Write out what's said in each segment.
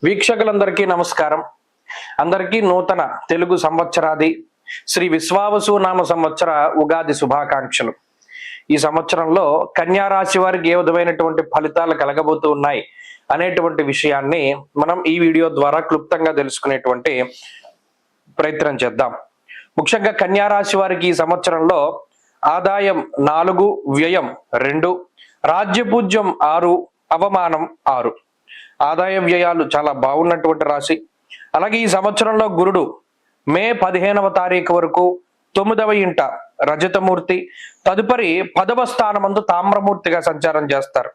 వీక్షకులందరికీ నమస్కారం. అందరికీ నూతన తెలుగు సంవత్సరాది శ్రీ విశ్వావసు నామ సంవత్సర ఉగాది శుభాకాంక్షలు. ఈ సంవత్సరంలో కన్యా రాశి వారికి ఏ విధమైనటువంటి ఫలితాలు కలగబోతూ ఉన్నాయి అనేటువంటి విషయాన్ని మనం ఈ వీడియో ద్వారా క్లుప్తంగా తెలుసుకునేటువంటి ప్రయత్నం చేద్దాం. ముఖ్యంగా కన్యా రాశి వారికి ఈ సంవత్సరంలో ఆదాయం 4, వ్యయం 2, రాజ్యపూజ్యం 6, అవమానం 6. ఆదాయ వ్యయాలు చాలా బాగున్నటువంటి రాశి. అలాగే ఈ సంవత్సరంలో గురుడు మే 15వ తారీఖు వరకు 9వ ఇంట రజతమూర్తి, తదుపరి 10వ స్థానమందు తామ్రమూర్తిగా సంచారం చేస్తారు.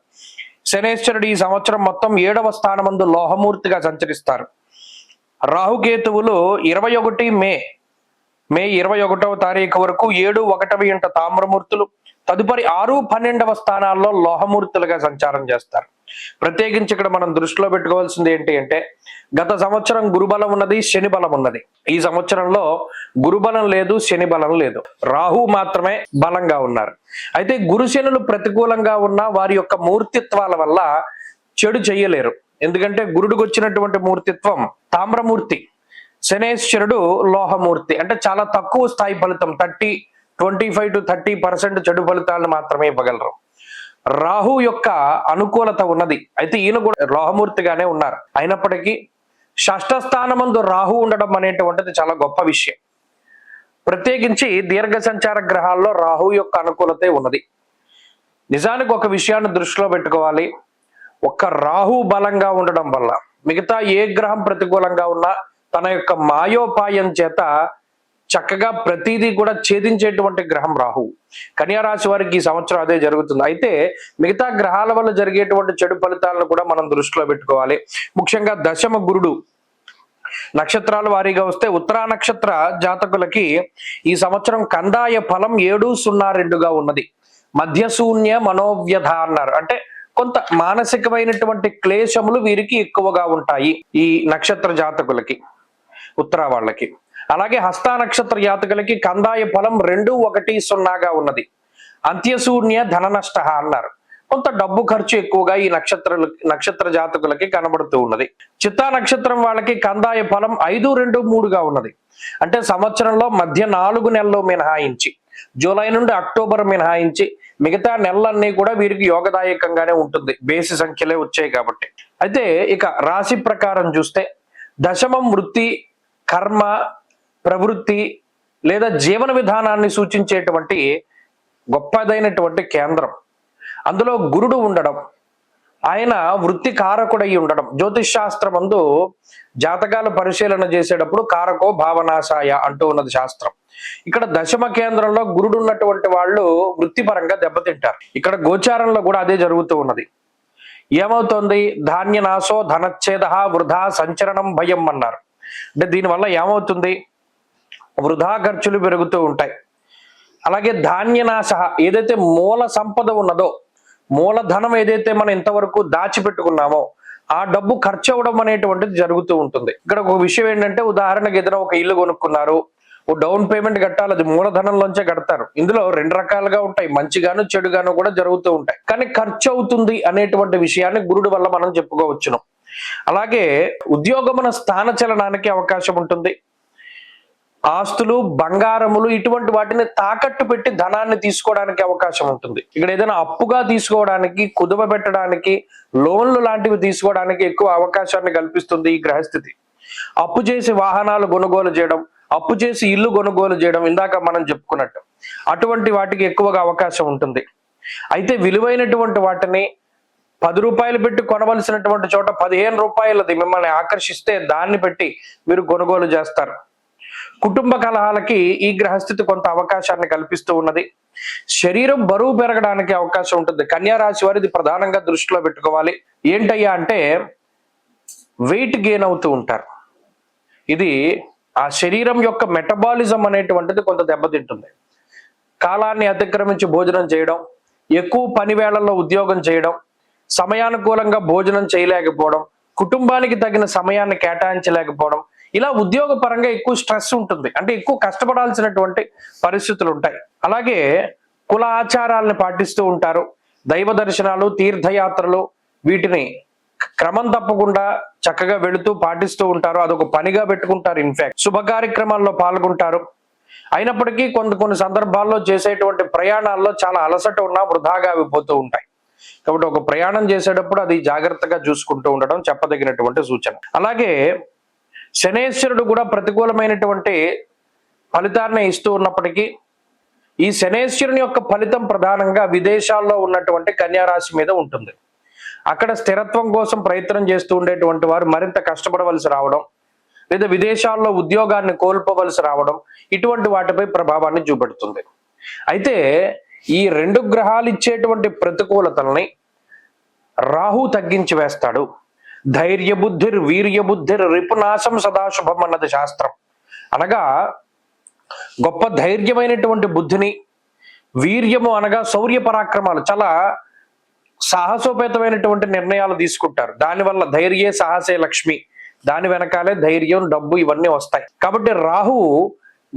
శనేశ్వరుడు ఈ సంవత్సరం మొత్తం 7వ స్థానమందు లోహమూర్తిగా సంచరిస్తారు. రాహుకేతువులు 21 మే 21వ తారీఖు వరకు 7, 1వ ఇంట తామ్రమూర్తులు, తదుపరి 6, 12వ స్థానాల్లో లోహమూర్తులుగా సంచారం చేస్తారు. ప్రత్యేకించి ఇక్కడ మనం దృష్టిలో పెట్టుకోవాల్సింది ఏంటి అంటే, గత సంవత్సరం గురుబలం ఉన్నది, శని బలం ఉన్నది. ఈ సంవత్సరంలో గురుబలం లేదు, శని బలం లేదు, రాహు మాత్రమే బలంగా ఉన్నారు. అయితే గురు శనులు ప్రతికూలంగా ఉన్న వారి యొక్క మూర్తిత్వాల వల్ల చెడు చెయ్యలేరు. ఎందుకంటే గురుడికి వచ్చినటువంటి మూర్తిత్వం తామ్రమూర్తి, శనేశ్వరుడు లోహమూర్తి. అంటే చాలా తక్కువ స్థాయి ఫలితం, 25 to 30% చెడు ఫలితాలను మాత్రమే ఇవ్వగలరు. రాహు యొక్క అనుకూలత ఉన్నది. అయితే ఈయన కూడా లోహమూర్తిగానే ఉన్నారు. అయినప్పటికీ షష్ఠ స్థానమందు రాహు ఉండడం అనేటువంటిది చాలా గొప్ప విషయం. ప్రత్యేకించి దీర్ఘ సంచార గ్రహాల్లో రాహు యొక్క అనుకూలతే ఉన్నది. నిజానికి ఒక విషయాన్ని దృష్టిలో పెట్టుకోవాలి. ఒక్క రాహు బలంగా ఉండడం వల్ల మిగతా ఏ గ్రహం ప్రతికూలంగా ఉన్నా తన యొక్క మాయోపాయం చేత చక్కగా ప్రతిదీ కూడా ఛేదించేటువంటి గ్రహం రాహువు. కన్యా రాశి వారికి ఈ సంవత్సరం అదే జరుగుతుంది. అయితే మిగతా గ్రహాల వల్ల జరిగేటువంటి చెడు ఫలితాలను కూడా మనం దృష్టిలో పెట్టుకోవాలి. ముఖ్యంగా దశమ గురుడు నక్షత్రాల వారీగా వస్తే ఉత్తరా నక్షత్ర జాతకులకి ఈ సంవత్సరం కందాయ ఫలం 7-0-2గా ఉన్నది. మధ్యశూన్య మనోవ్యధ అన్నారు. అంటే కొంత మానసికమైనటువంటి క్లేశములు వీరికి ఎక్కువగా ఉంటాయి ఈ నక్షత్ర జాతకులకి, ఉత్తరా వాళ్ళకి. అలాగే హస్త నక్షత్ర జాతకులకి కందాయ ఫలం 2-1-0గా ఉన్నది. అంత్యశూన్య ధన నష్ట అన్నారు. కొంత డబ్బు ఖర్చు ఎక్కువగా ఈ నక్షత్ర జాతకులకి కనబడుతూ ఉన్నది. చిత్తా నక్షత్రం వాళ్ళకి కందాయ ఫలం 5-2-3గా ఉన్నది. అంటే సంవత్సరంలో మధ్య 4 నెలలు మినహాయించి, జూలై నుండి అక్టోబర్ మినహాయించి మిగతా నెలలన్నీ కూడా వీరికి యోగదాయకంగానే ఉంటుంది. బేసి సంఖ్యలే వచ్చాయి కాబట్టి. అయితే ఇక రాశి ప్రకారం చూస్తే దశమం వృత్తి, కర్మ, ప్రవృత్తి లేదా జీవన విధానాన్ని సూచించేటువంటి గొప్పదైనటువంటి కేంద్రం. అందులో గురుడు ఉండడం, ఆయన వృత్తి కారకుడై ఉండడం. జ్యోతిష్ శాస్త్రం అందు జాతకాల పరిశీలన చేసేటప్పుడు కారకో భావనాశాయ అంటూ ఉన్నది శాస్త్రం. ఇక్కడ దశమ కేంద్రంలో గురుడు ఉన్నటువంటి వాళ్ళు వృత్తిపరంగా దెబ్బతింటారు. ఇక్కడ గోచారంలో కూడా అదే జరుగుతూ ఉన్నది. ఏమవుతుంది? ధాన్యనాశో ధనచ్ఛేద వృధా సంచరణం భయం అన్నారు. అంటే దీనివల్ల ఏమవుతుంది? వృధా ఖర్చులు పెరుగుతూ ఉంటాయి. అలాగే ధాన్యనాశ, ఏదైతే మూల సంపద ఉన్నదో, మూలధనం ఏదైతే మనం ఇంతవరకు దాచిపెట్టుకున్నామో ఆ డబ్బు ఖర్చు అవ్వడం అనేటువంటిది జరుగుతూ ఉంటుంది. ఇక్కడ ఒక విషయం ఏంటంటే, ఉదాహరణకు ఏదైనా ఒక ఇల్లు కొనుక్కున్నారు, ఓ డౌన్ పేమెంట్ కట్టాలి, అది మూలధనంలోంచే కడతారు. ఇందులో 2 రకాలుగా ఉంటాయి, మంచిగాను చెడుగాను కూడా జరుగుతూ ఉంటాయి. కానీ ఖర్చు అవుతుంది అనేటువంటి విషయాన్ని గురుడు వల్ల మనం చెప్పుకోవచ్చును. అలాగే ఉద్యోగమున స్థాన చలనానికి అవకాశం ఉంటుంది. ఆస్తులు, బంగారములు ఇటువంటి వాటిని తాకట్టు పెట్టి ధనాన్ని తీసుకోవడానికి అవకాశం ఉంటుంది. ఇక్కడ ఏదైనా అప్పుగా తీసుకోవడానికి, కుదువ పెట్టడానికి, లోన్లు లాంటివి తీసుకోవడానికి ఎక్కువ అవకాశాన్ని కల్పిస్తుంది ఈ గ్రహస్థితి. అప్పు చేసి వాహనాలు కొనుగోలు చేయడం, అప్పు చేసి ఇల్లు కొనుగోలు చేయడం, ఇందాక మనం చెప్పుకున్నట్టు అటువంటి వాటికి ఎక్కువగా అవకాశం ఉంటుంది. అయితే విలువైనటువంటి వాటిని 10 రూపాయలు పెట్టి కొనవలసినటువంటి చోట 15 రూపాయలది మిమ్మల్ని ఆకర్షిస్తే దాన్ని పెట్టి మీరు కొనుగోలు చేస్తారు. కుటుంబ కలహాలకి ఈ గ్రహస్థితి కొంత అవకాశాన్ని కల్పిస్తూ ఉన్నది. శరీరం బరువు పెరగడానికి అవకాశం ఉంటుంది. కన్యా రాశి వారిది ప్రధానంగా దృష్టిలో పెట్టుకోవాలి. ఏంటయ్యా అంటే, వెయిట్ గెయిన్ అవుతూ ఉంటారు. ఇది ఆ శరీరం యొక్క మెటబాలిజం అనేటువంటిది కొంత దెబ్బతింటుంది. కాలాన్ని అతిక్రమించి భోజనం చేయడం, ఎక్కువ పని వేళల్లో ఉద్యోగం చేయడం, సమయానుకూలంగా భోజనం చేయలేకపోవడం, కుటుంబానికి తగిన సమయాన్ని కేటాయించలేకపోవడం, ఇలా ఉద్యోగ పరంగా ఎక్కువ స్ట్రెస్ ఉంటుంది. అంటే ఎక్కువ కష్టపడాల్సినటువంటి పరిస్థితులు ఉంటాయి. అలాగే కుల ఆచారాలను పాటిస్తూ ఉంటారు. దైవ దర్శనాలు, తీర్థయాత్రలు వీటిని క్రమం తప్పకుండా చక్కగా వెళుతూ పాటిస్తూ ఉంటారు. అదొక పనిగా పెట్టుకుంటారు. ఇన్ఫాక్ట్ శుభ కార్యక్రమాల్లో పాల్గొంటారు. అయినప్పటికీ కొన్ని సందర్భాల్లో చేసేటువంటి ప్రయాణాల్లో చాలా అలసట ఉన్నా వృధాగా అయిపోతూ ఉంటాయి. కాబట్టి ఒక ప్రయాణం చేసేటప్పుడు అది జాగ్రత్తగా చూసుకుంటూ ఉండడం చెప్పదగినటువంటి సూచన. అలాగే శనేశ్వరుడు కూడా ప్రతికూలమైనటువంటి ఫలితాన్ని ఇస్తూ ఉన్నప్పటికీ ఈ శనేశ్వరుని యొక్క ఫలితం ప్రధానంగా విదేశాల్లో ఉన్నటువంటి కన్యా రాశి మీద ఉంటుంది. అక్కడ స్థిరత్వం కోసం ప్రయత్నం చేస్తూ ఉండేటువంటి వారు మరింత కష్టపడవలసి రావడం, లేదా విదేశాల్లో ఉద్యోగాన్ని కోల్పోవలసి రావడం, ఇటువంటి వాటిపై ప్రభావాన్ని చూపెడుతుంది. అయితే ఈ 2 గ్రహాలు ఇచ్చేటువంటి ప్రతికూలతల్ని రాహు తగ్గించి వేస్తాడు. ధైర్య బుద్ధిర్ వీర్య బుద్ధిర్ రిపునాశం సదాశుభం అన్నది శాస్త్రం. అనగా గొప్ప ధైర్యమైనటువంటి బుద్ధిని, వీర్యము అనగా శౌర్య పరాక్రమాలు, చాలా సాహసోపేతమైనటువంటి నిర్ణయాలు తీసుకుంటారు. దానివల్ల ధైర్యే సాహసే లక్ష్మి, దాని వెనకాలే ధైర్యం, డబ్బు ఇవన్నీ వస్తాయి. కాబట్టి రాహు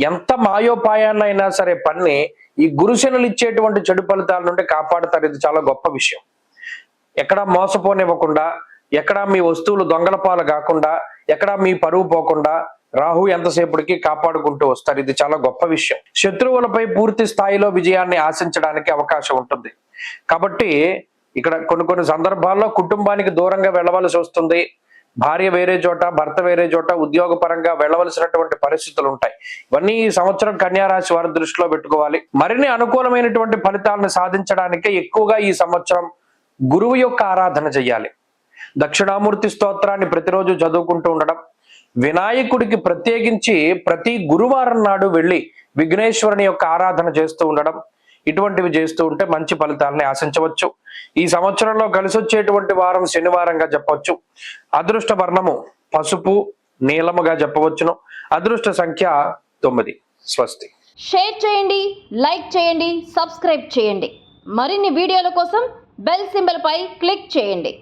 ఎంత మాయోపాయాన్నైనా సరే పన్ని ఈ గురుశనులు ఇచ్చేటువంటి చెడు ఫలితాల నుండి కాపాడుతారు. ఇది చాలా గొప్ప విషయం. ఎక్కడా మోసపోనివ్వకుండా, ఎక్కడా మీ వస్తువులు దొంగల పాలు కాకుండా, ఎక్కడా మీ పరువు పోకుండా రాహు ఎంతసేపటికి కాపాడుకుంటూ వస్తారు. ఇది చాలా గొప్ప విషయం. శత్రువులపై పూర్తి స్థాయిలో విజయాన్ని ఆశించడానికి అవకాశం ఉంటుంది. కాబట్టి ఇక్కడ కొన్ని సందర్భాల్లో కుటుంబానికి దూరంగా వెళ్ళవలసి వస్తుంది. భార్య వేరే చోట, భర్త వేరే చోట ఉద్యోగపరంగా వెళ్ళవలసినటువంటి పరిస్థితులు ఉంటాయి. ఇవన్నీ ఈ సంవత్సరం కన్యా రాశి వారి దృష్టిలో పెట్టుకోవాలి. మరిన్ని అనుకూలమైనటువంటి ఫలితాలను సాధించడానికి ఎక్కువగా ఈ సంవత్సరం గురువు యొక్క ఆరాధన చేయాలి. దక్షిణామూర్తి స్తోత్రాన్ని ప్రతిరోజు చదువుకుంటూ ఉండడం, వినాయకుడికి ప్రత్యేకించి ప్రతి గురువారం నాడు వెళ్ళి విఘ్నేశ్వరుని యొక్క ఆరాధన చేస్తూ ఉండడం, ఇటువంటివి చేస్తూ ఉంటే మంచి ఫలితాలని ఆశించవచ్చు. ఈ సంవత్సరంలో కలిసి వచ్చేటువంటి వారం శనివారంగా చెప్పవచ్చు. అదృష్ట వర్ణము పసుపు, నీలముగా చెప్పవచ్చును. అదృష్ట సంఖ్య 9. స్వస్తి. షేర్ చేయండి, లైక్ చేయండి, సబ్స్క్రైబ్ చేయండి. మరిన్ని వీడియోల కోసం బెల్ సింబల్ పై క్లిక్ చేయండి.